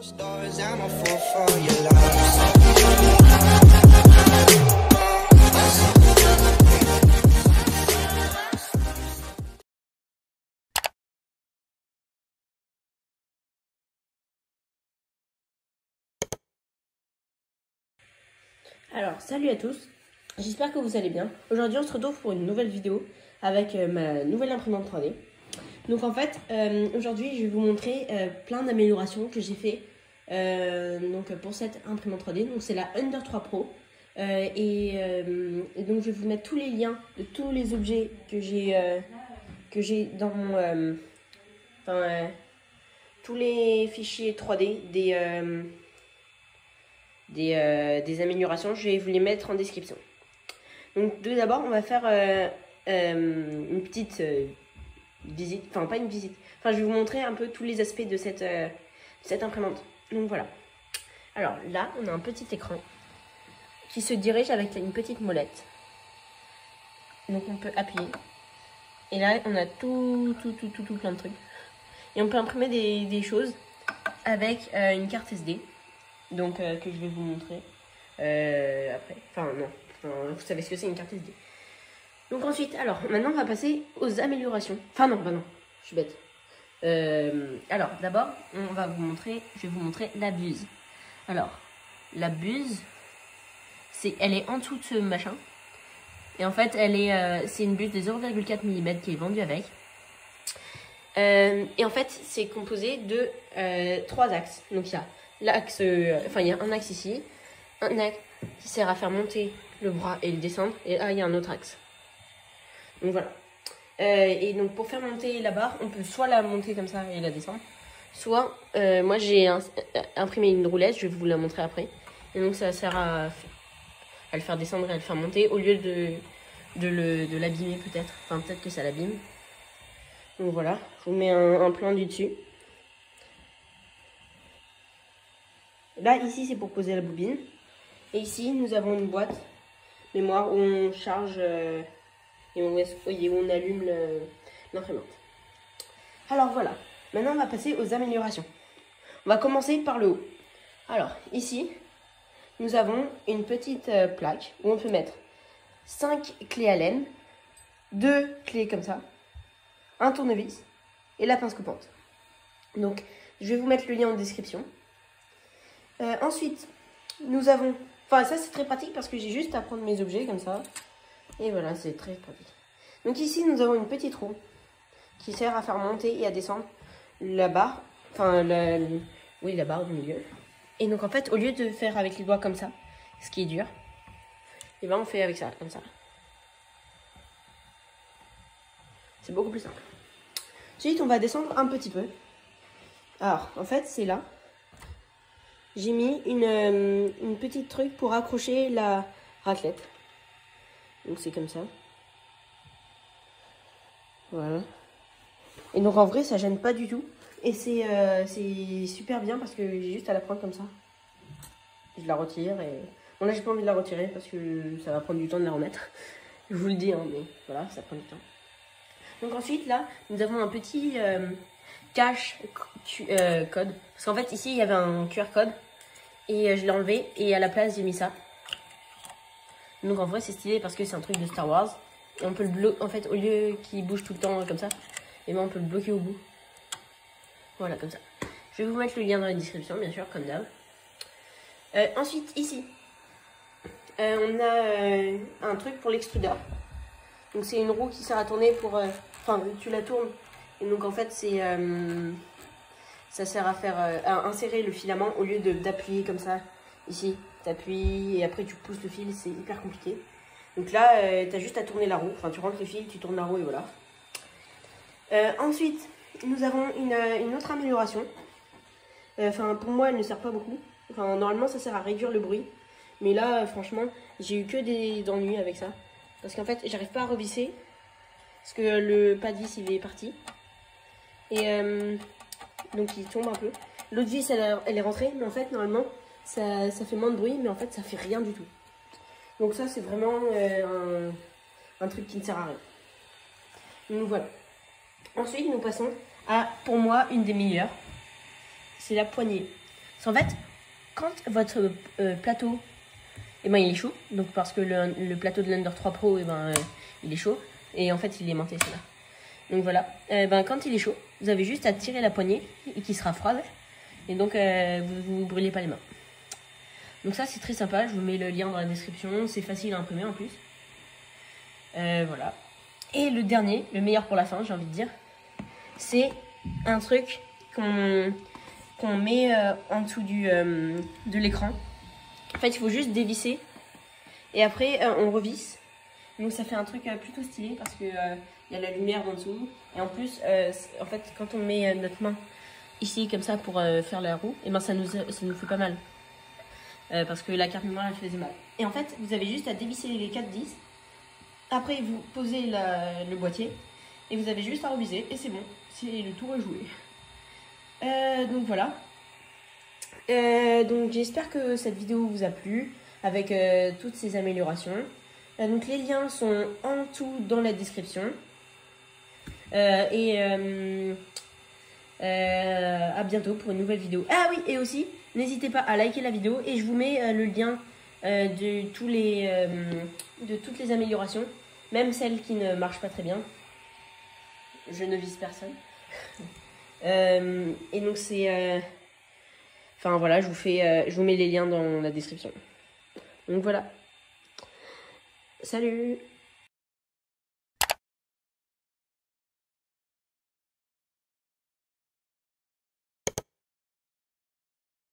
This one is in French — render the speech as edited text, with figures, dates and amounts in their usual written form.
Alors, salut à tous, j'espère que vous allez bien. Aujourd'hui, on se retrouve pour une nouvelle vidéo avec ma nouvelle imprimante 3D. Donc en fait, aujourd'hui, je vais vous montrer plein d'améliorations que j'ai fait pour cette imprimante 3D. Donc c'est la Under 3 Pro. Et donc je vais vous mettre tous les liens de tous les objets que j'ai dans mon... tous les fichiers 3D des améliorations, je vais vous les mettre en description. Donc tout d'abord, on va faire une petite visite, enfin pas une visite, je vais vous montrer un peu tous les aspects de cette imprimante. Donc voilà. Alors là, on a un petit écran qui se dirige avec une petite molette. Donc on peut appuyer. Et là, on a tout plein de trucs. Et on peut imprimer des choses avec une carte SD. Donc que je vais vous montrer après. Vous savez ce que c'est une carte SD. Donc ensuite, alors maintenant on va passer aux améliorations. Non, je suis bête. Alors d'abord, je vais vous montrer la buse. Alors, la buse, elle est en dessous de ce machin. Et en fait, c'est une buse de 0,4 mm qui est vendue avec. Et en fait, c'est composé de 3 axes. Donc il y a l'axe, il y a un axe ici, un axe qui sert à faire monter le bras et le descendre, et là il y a un autre axe. Donc voilà. Et donc pour faire monter la barre, on peut soit la monter comme ça et la descendre, soit moi j'ai imprimé une roulette, je vais vous la montrer après. Et donc ça sert à le faire descendre et à le faire monter au lieu de l'abîmer peut-être. Enfin peut-être que ça l'abîme. Donc voilà, je vous mets un plan du dessus. Là, ici, c'est pour poser la bobine. Et ici, nous avons une boîte mémoire où on charge et où on allume l'imprimante. Alors voilà, maintenant on va passer aux améliorations. On va commencer par le haut. Alors ici, nous avons une petite plaque où on peut mettre 5 clés Allen, 2 clés comme ça, un tournevis et la pince coupante. Donc, je vais vous mettre le lien en description. Ensuite, nous avons... ça c'est très pratique parce que j'ai juste à prendre mes objets comme ça. Et voilà, c'est très pratique. Donc ici, nous avons une petite roue qui sert à faire monter et à descendre la barre. La barre du milieu. Et donc en fait, au lieu de faire avec les doigts comme ça, ce qui est dur, et ben on fait avec ça, comme ça. C'est beaucoup plus simple. Ensuite, on va descendre un petit peu. Alors, en fait, c'est là. J'ai mis une petite truc pour accrocher la raclette. Donc c'est comme ça. Voilà. Et donc en vrai ça gêne pas du tout. Et c'est super bien parce que j'ai juste à la prendre comme ça. Je la retire et... Bon là j'ai pas envie de la retirer parce que ça va prendre du temps de la remettre. Je vous le dis hein, mais voilà, ça prend du temps. Donc ensuite là, nous avons un petit... cache code, parce qu'en fait ici il y avait un QR code et je l'ai enlevé et à la place j'ai mis ça. Donc en vrai c'est stylé parce que c'est un truc de Star Wars et on peut le bloquer en fait, au lieu qu'il bouge tout le temps comme ça, et ben on peut le bloquer au bout. Voilà, comme ça. Je vais vous mettre le lien dans la description bien sûr, comme d'hab. Ensuite ici on a un truc pour l'extrudeur. Donc c'est une roue qui sert à tourner pour tu la tournes. Et donc en fait c'est ça sert à faire à insérer le filament au lieu d'appuyer comme ça. Ici tu appuies et après tu pousses le fil, c'est hyper compliqué. Donc là tu as juste à tourner la roue, tu rentres le fil, tu tournes la roue et voilà. Ensuite nous avons une autre amélioration. Pour moi elle ne sert pas beaucoup. Normalement ça sert à réduire le bruit. Mais là franchement j'ai eu que des ennuis avec ça. Parce qu'en fait j'arrive pas à revisser. Parce que le pas de vis il est parti. Et donc il tombe un peu. L'autre vis elle est rentrée, mais en fait normalement ça fait moins de bruit, mais en fait ça fait rien du tout. Donc ça c'est vraiment un truc qui ne sert à rien. Donc voilà. Ensuite nous passons à, pour moi, une des meilleures. C'est la poignée. Parce qu'en fait, quand votre plateau, eh ben, il est chaud, donc parce que le plateau de l'Under 3 Pro, eh ben, il est chaud, et en fait, il est aimanté, c'est là. Donc voilà, ben, quand il est chaud, vous avez juste à tirer la poignée, et qui sera froide, et donc vous brûlez pas les mains. Donc ça, c'est très sympa, je vous mets le lien dans la description, c'est facile à imprimer en plus. Voilà. Et le dernier, le meilleur pour la fin, j'ai envie de dire, c'est un truc qu'on met en dessous de l'écran. En fait, il faut juste dévisser et après on revisse. Donc ça fait un truc plutôt stylé parce que y a la lumière en dessous. Et en plus, en fait, quand on met notre main ici comme ça pour faire la roue, et ben ça nous fait pas mal. Parce que la carte mémoire elle faisait mal. Et en fait, vous avez juste à dévisser les 4 10. Après, vous posez le boîtier et vous avez juste à reviser et c'est bon. Le tour est joué. Donc voilà. Donc j'espère que cette vidéo vous a plu avec toutes ces améliorations. Donc les liens sont en dessous dans la description. À bientôt pour une nouvelle vidéo. Ah oui, et aussi, n'hésitez pas à liker la vidéo et je vous mets le lien de toutes les améliorations, même celles qui ne marchent pas très bien. Je ne vise personne. Et donc c'est... Enfin voilà, je vous mets les liens dans la description. Donc voilà. Salut!